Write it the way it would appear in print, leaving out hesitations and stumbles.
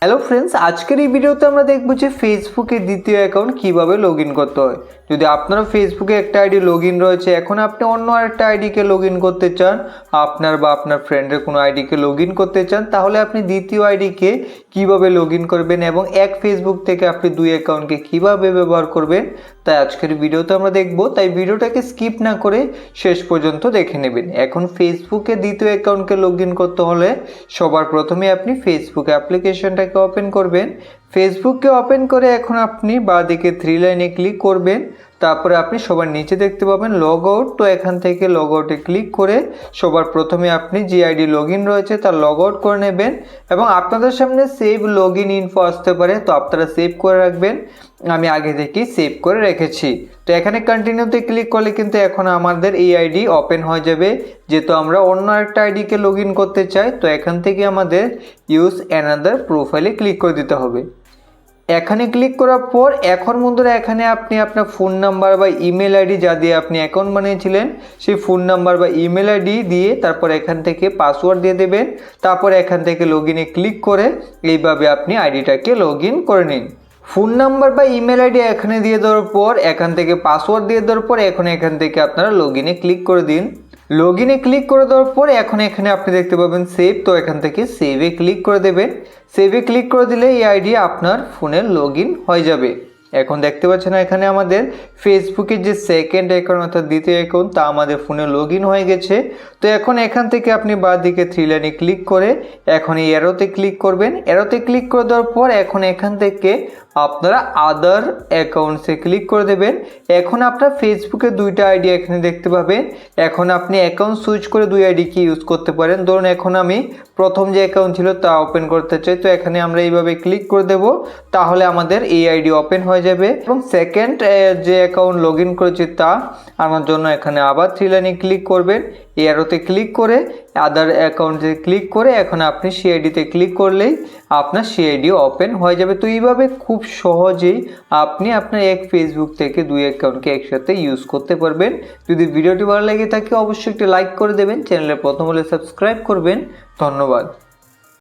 Hello friends, আজকের এই ভিডিওতে আমরা দেখব যে ফেসবুকের দ্বিতীয় অ্যাকাউন্ট কিভাবে লগ ইন করতে হয়। যদি আপনার ফেসবুকে একটা আইডি লগ ইন রয়েছে, এখন আপনি অন্য আরেকটা আইডিকে লগ ইন করতে চান, আপনার বা আপনার ফ্রেন্ডের কোনো আইডিকে লগ ইন করতে চান, তাহলে আপনি দ্বিতীয় আইডিকে কিভাবে লগ ইন করবেন এবং এক ফেসবুক থেকে আপনি দুই অ্যাকাউন্টকে কিভাবে ব্যবহার করবেন, তাই আজকের ভিডিওতে আমরা দেখব। তাই ভিডিওটাকে স্কিপ না করে শেষ পর্যন্ত দেখে নেবেন। এখন ফেসবুকে দ্বিতীয় অ্যাকাউন্টকে লগ ইন করতে হলে সবার প্রথমে আপনি ফেসবুক অ্যাপ্লিকেশনটাকে ওপেন করবেন। ফেসবুককে ওপেন করে এখন আপনি বাঁদিকে থ্রি লাইনে ক্লিক করবেন। তারপরে আপনি সবার নিচে দেখতে পাবেন লগ আউট। তো এখান থেকে লগ আউটে ক্লিক করে সবার প্রথমে আপনি যে আইডি লগ ইন রয়েছে তার লগ আউট করে নেবেন এবং আপনাদের সামনে সেভ লগ ইন ইনফো আসতে পারে, তো আপনারা সেভ করে রাখবেন। আমি আগে থেকেই সেভ করে রেখেছি। তো এখানে কন্টিনিউতে ক্লিক করলে কিন্তু এখন আমাদের এই আইডি ওপেন হয়ে যাবে। যেহেতু আমরা অন্য একটা আইডিকে লগ ইন করতে চাই, তো এখান থেকে আমাদের ইউজ অ্যানাদার প্রোফাইলে ক্লিক করে দিতে হবে। এখানে ক্লিক করার পর এখন বন্ধুরা এখানে আপনি আপনার ফোন নাম্বার বা ইমেল আইডি যা দিয়ে আপনি অ্যাকাউন্ট বানিয়েছিলেন সেই ফোন নাম্বার বা ইমেল আইডি দিয়ে তারপর এখান থেকে পাসওয়ার্ড দিয়ে দেবেন। তারপর এখান থেকে লগ ইনে ক্লিক করে এইভাবে আপনি আইডিটাকে লগ ইন করে নিন। ফোন নাম্বার বা ইমেল আইডি এখানে দিয়ে দেওয়ার পর এখান থেকে পাসওয়ার্ড দিয়ে দেওয়ার পর এখন এখান থেকে আপনারা লগ ইনে ক্লিক করে দিন। লগ ইনে ক্লিক করে দেওয়ার পর এখন এখানে আপনি দেখতে পাবেন সেভ, তো এখান থেকে সেভে ক্লিক করে দেবেন। সেভে ক্লিক করে দিলে এই আইডি আপনার ফোনে লগ ইন হয়ে যাবে। এখন দেখতে পাচ্ছেন এখানে আমাদের ফেসবুকের যে সেকেন্ড অ্যাকাউন্ট অর্থাৎ দ্বিতীয় অ্যাকাউন্ট তা আমাদের ফোনে লগ ইন হয়ে গেছে। তো এখন এখান থেকে আপনি বাঁদিকে থ্রি লাইনে ক্লিক করে এখন এই অ্যারোতে ক্লিক করবেন। অ্যারোতে ক্লিক করে দেওয়ার পর এখন এখান থেকে আপনারা আদার অ্যাকাউন্টসে ক্লিক করে দেবেন। এখন আপনার ফেসবুকে দুইটা আইডি এখানে দেখতে পাবেন। এখন আপনি অ্যাকাউন্ট সুইচ করে দুই আইডি কি ইউজ করতে পারেন। ধরুন এখন আমি প্রথম যে অ্যাকাউন্ট ছিল তা ওপেন করতে চাই, তো এখানে আমরা এইভাবে ক্লিক করে দেব, তাহলে আমাদের এই আইডি ওপেন হয়ে যাবে। এবং সেকেন্ড যে অ্যাকাউন্ট লগ ইন করেছি তা আমার জন্য এখানে আবার থ্রি লাইনে ক্লিক করবেন। এই অ্যারোতে ক্লিক করে আদার অ্যাকাউন্টে ক্লিক করে এখন আপনি সিআইডিতে ক্লিক করলেই আপনার সিআইডি ওপেন হয়ে যাবে। তো এইভাবে খুব সহজেই আপনি আপনার এক ফেসবুক থেকে দুই অ্যাকাউন্টকে একসাথে ইউজ করতে পারবেন। যদি ভিডিওটি ভালো লেগে থাকে অবশ্যই একটি লাইক করে দেবেন, চ্যানেলে প্রথম হলে সাবস্ক্রাইব করবেন। ধন্যবাদ।